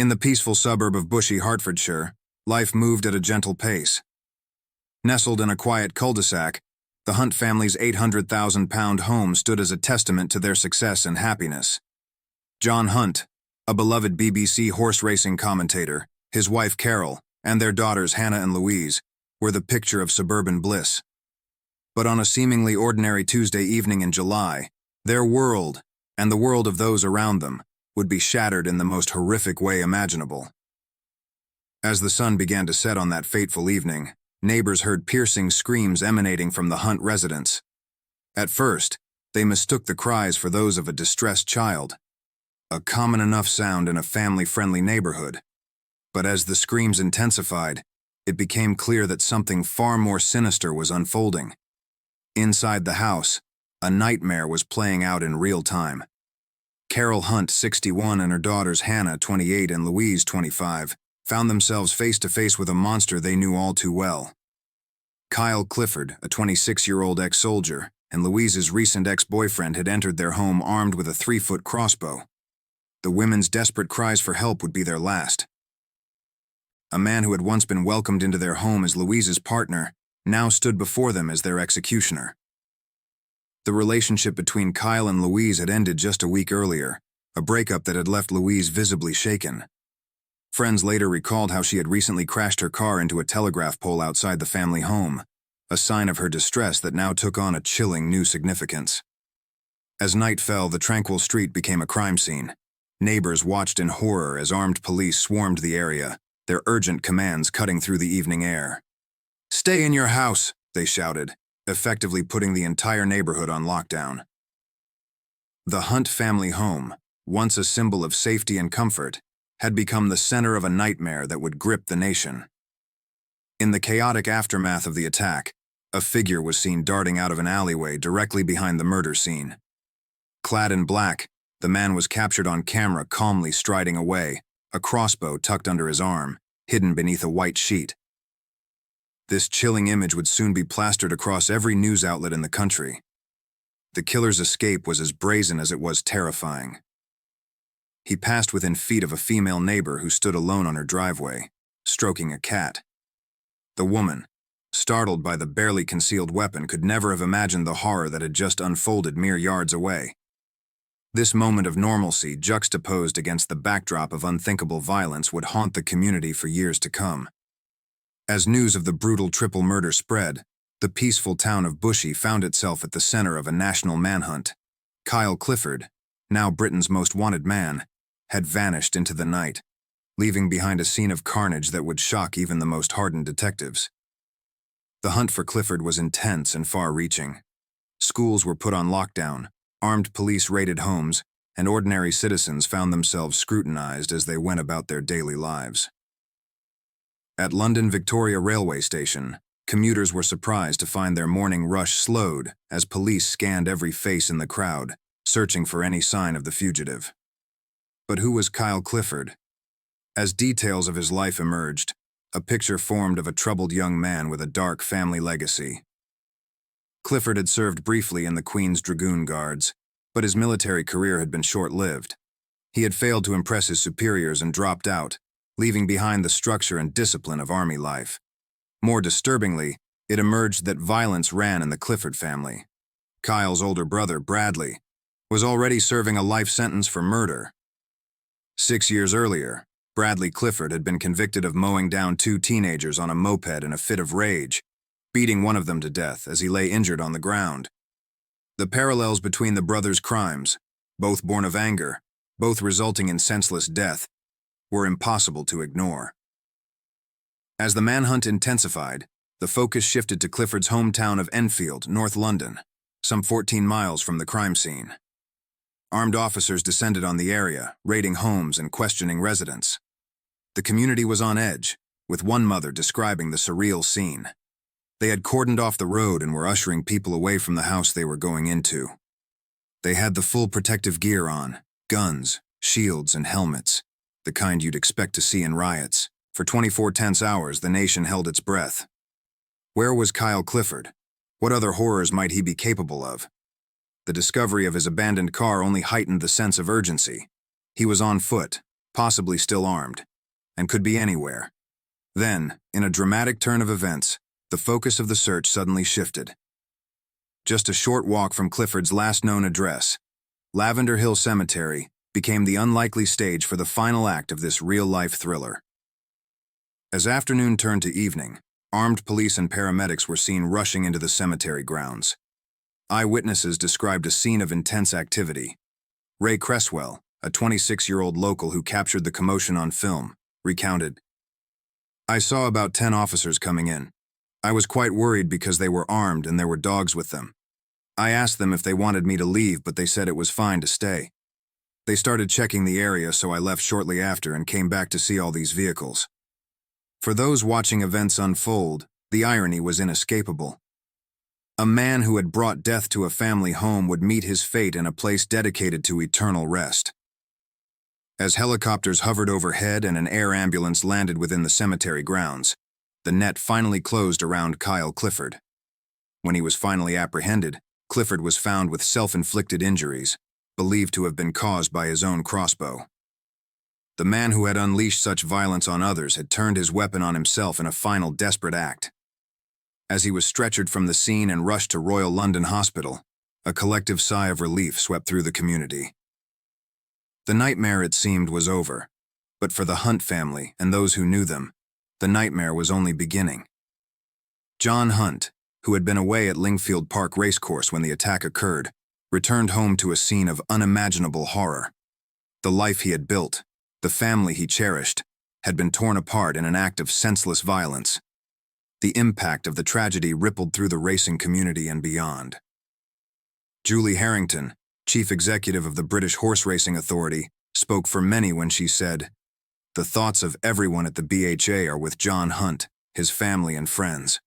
In the peaceful suburb of Bushey, Hertfordshire, life moved at a gentle pace. Nestled in a quiet cul-de-sac, the Hunt family's £800,000 home stood as a testament to their success and happiness. John Hunt, a beloved BBC horse racing commentator, his wife Carol, and their daughters Hannah and Louise, were the picture of suburban bliss. But on a seemingly ordinary Tuesday evening in July, their world, and the world of those around them, would be shattered in the most horrific way imaginable. As the sun began to set on that fateful evening, neighbors heard piercing screams emanating from the Hunt residence. At first, they mistook the cries for those of a distressed child, a common enough sound in a family-friendly neighborhood. But as the screams intensified, it became clear that something far more sinister was unfolding. Inside the house, a nightmare was playing out in real time. Carol Hunt, 61, and her daughters Hannah, 28, and Louise, 25, found themselves face-to-face with a monster they knew all too well. Kyle Clifford, a 26-year-old ex-soldier, and Louise's recent ex-boyfriend had entered their home armed with a 3-foot crossbow. The women's desperate cries for help would be their last. A man who had once been welcomed into their home as Louise's partner now stood before them as their executioner. The relationship between Kyle and Louise had ended just a week earlier, a breakup that had left Louise visibly shaken. Friends later recalled how she had recently crashed her car into a telegraph pole outside the family home, a sign of her distress that now took on a chilling new significance. As night fell, the tranquil street became a crime scene. Neighbors watched in horror as armed police swarmed the area, their urgent commands cutting through the evening air. "Stay in your house," they shouted, effectively putting the entire neighborhood on lockdown. The Hunt family home, once a symbol of safety and comfort, had become the center of a nightmare that would grip the nation. In the chaotic aftermath of the attack, a figure was seen darting out of an alleyway directly behind the murder scene. Clad in black, the man was captured on camera calmly striding away, a crossbow tucked under his arm, hidden beneath a white sheet. This chilling image would soon be plastered across every news outlet in the country. The killer's escape was as brazen as it was terrifying. He passed within feet of a female neighbor who stood alone on her driveway, stroking a cat. The woman, startled by the barely concealed weapon, could never have imagined the horror that had just unfolded mere yards away. This moment of normalcy, juxtaposed against the backdrop of unthinkable violence, would haunt the community for years to come. As news of the brutal triple murder spread, the peaceful town of Bushey found itself at the center of a national manhunt. Kyle Clifford, now Britain's most wanted man, had vanished into the night, leaving behind a scene of carnage that would shock even the most hardened detectives. The hunt for Clifford was intense and far-reaching. Schools were put on lockdown, armed police raided homes, and ordinary citizens found themselves scrutinized as they went about their daily lives. At London Victoria Railway Station, commuters were surprised to find their morning rush slowed as police scanned every face in the crowd, searching for any sign of the fugitive. But who was Kyle Clifford? As details of his life emerged, a picture formed of a troubled young man with a dark family legacy. Clifford had served briefly in the Queen's Dragoon Guards, but his military career had been short-lived. He had failed to impress his superiors and dropped out, leaving behind the structure and discipline of army life. More disturbingly, it emerged that violence ran in the Clifford family. Kyle's older brother, Bradley, was already serving a life sentence for murder. 6 years earlier, Bradley Clifford had been convicted of mowing down 2 teenagers on a moped in a fit of rage, beating one of them to death as he lay injured on the ground. The parallels between the brothers' crimes, both born of anger, both resulting in senseless death, were impossible to ignore. As the manhunt intensified, the focus shifted to Clifford's hometown of Enfield, North London, some 14 miles from the crime scene. Armed officers descended on the area, raiding homes and questioning residents. The community was on edge, with one mother describing the surreal scene. They had cordoned off the road and were ushering people away from the house they were going into. They had the full protective gear on, guns, shields, and helmets, the kind you'd expect to see in riots. For 24 tense hours, the nation held its breath. Where was Kyle Clifford? What other horrors might he be capable of? The discovery of his abandoned car only heightened the sense of urgency. He was on foot, possibly still armed, and could be anywhere. Then, in a dramatic turn of events, the focus of the search suddenly shifted. Just a short walk from Clifford's last known address, Lavender Hill Cemetery became the unlikely stage for the final act of this real-life thriller. As afternoon turned to evening, armed police and paramedics were seen rushing into the cemetery grounds. Eyewitnesses described a scene of intense activity. Ray Cresswell, a 26-year-old local who captured the commotion on film, recounted, "I saw about 10 officers coming in. I was quite worried because they were armed and there were dogs with them. I asked them if they wanted me to leave, but they said it was fine to stay. They started checking the area, so I left shortly after and came back to see all these vehicles." For those watching events unfold, the irony was inescapable. A man who had brought death to a family home would meet his fate in a place dedicated to eternal rest. As helicopters hovered overhead and an air ambulance landed within the cemetery grounds, the net finally closed around Kyle Clifford. When he was finally apprehended, Clifford was found with self-inflicted injuries, believed to have been caused by his own crossbow. The man who had unleashed such violence on others had turned his weapon on himself in a final desperate act. As he was stretchered from the scene and rushed to Royal London Hospital, a collective sigh of relief swept through the community. The nightmare, it seemed, was over, but for the Hunt family and those who knew them, the nightmare was only beginning. John Hunt, who had been away at Lingfield Park Racecourse when the attack occurred, returned home to a scene of unimaginable horror. The life he had built, the family he cherished, had been torn apart in an act of senseless violence. The impact of the tragedy rippled through the racing community and beyond. Julie Harrington, chief executive of the British Horse Racing Authority, spoke for many when she said, "The thoughts of everyone at the BHA are with John Hunt, his family and friends.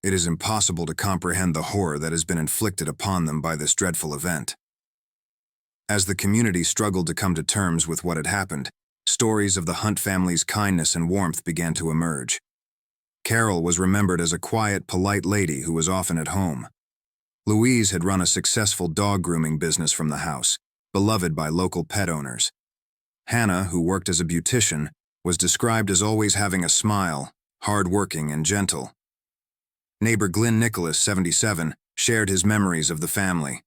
It is impossible to comprehend the horror that has been inflicted upon them by this dreadful event." As the community struggled to come to terms with what had happened, stories of the Hunt family's kindness and warmth began to emerge. Carol was remembered as a quiet, polite lady who was often at home. Louise had run a successful dog grooming business from the house, beloved by local pet owners. Hannah, who worked as a beautician, was described as always having a smile, hard-working and gentle. Neighbor Glyn Nicholas, 77, shared his memories of the family.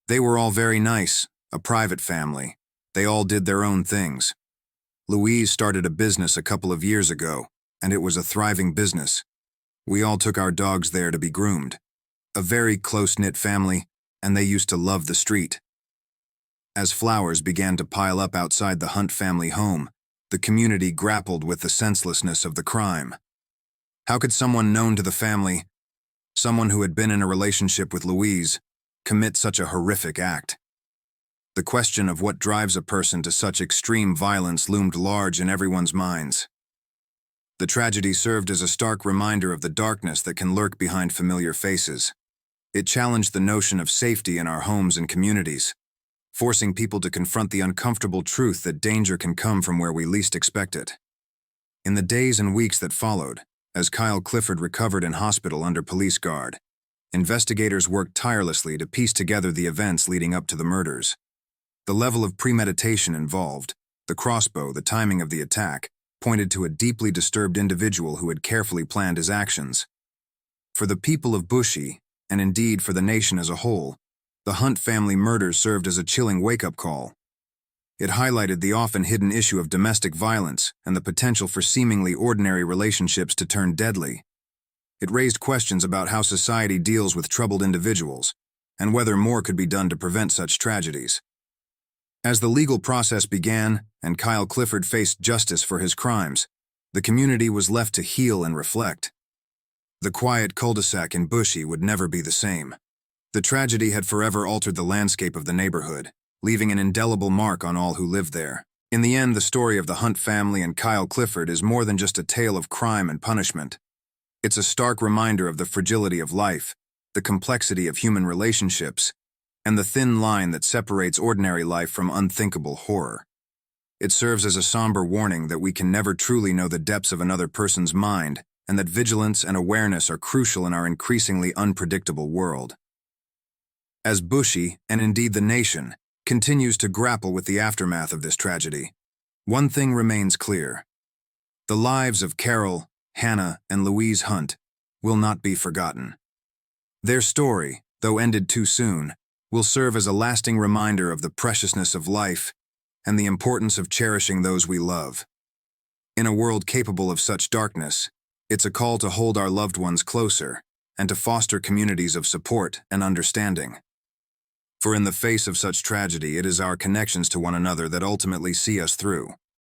"They were all very nice, a private family. They all did their own things. Louise started a business a couple of years ago, and it was a thriving business. We all took our dogs there to be groomed. A very close-knit family, and they used to love the street." As flowers began to pile up outside the Hunt family home, the community grappled with the senselessness of the crime. How could someone known to the family, someone who had been in a relationship with Louise, commit such a horrific act? The question of what drives a person to such extreme violence loomed large in everyone's minds. The tragedy served as a stark reminder of the darkness that can lurk behind familiar faces. It challenged the notion of safety in our homes and communities, forcing people to confront the uncomfortable truth that danger can come from where we least expect it. In the days and weeks that followed, as Kyle Clifford recovered in hospital under police guard, investigators worked tirelessly to piece together the events leading up to the murders. The level of premeditation involved, the crossbow, the timing of the attack, pointed to a deeply disturbed individual who had carefully planned his actions. For the people of Bushey, and indeed for the nation as a whole, the Hunt family murders served as a chilling wake-up call. It highlighted the often hidden issue of domestic violence and the potential for seemingly ordinary relationships to turn deadly. It raised questions about how society deals with troubled individuals, and whether more could be done to prevent such tragedies. As the legal process began and Kyle Clifford faced justice for his crimes, the community was left to heal and reflect. The quiet cul-de-sac in Bushey would never be the same. The tragedy had forever altered the landscape of the neighborhood, leaving an indelible mark on all who lived there. In the end, the story of the Hunt family and Kyle Clifford is more than just a tale of crime and punishment. It's a stark reminder of the fragility of life, the complexity of human relationships, and the thin line that separates ordinary life from unthinkable horror. It serves as a somber warning that we can never truly know the depths of another person's mind, and that vigilance and awareness are crucial in our increasingly unpredictable world. As Bushey, and indeed the nation, continues to grapple with the aftermath of this tragedy, One thing remains clear. The lives of Carol, Hannah, and Louise Hunt will not be forgotten. Their story, though ended too soon, will serve as a lasting reminder of the preciousness of life and the importance of cherishing those we love. In a world capable of such darkness, it's a call to hold our loved ones closer and to foster communities of support and understanding. For in the face of such tragedy, it is our connections to one another that ultimately see us through.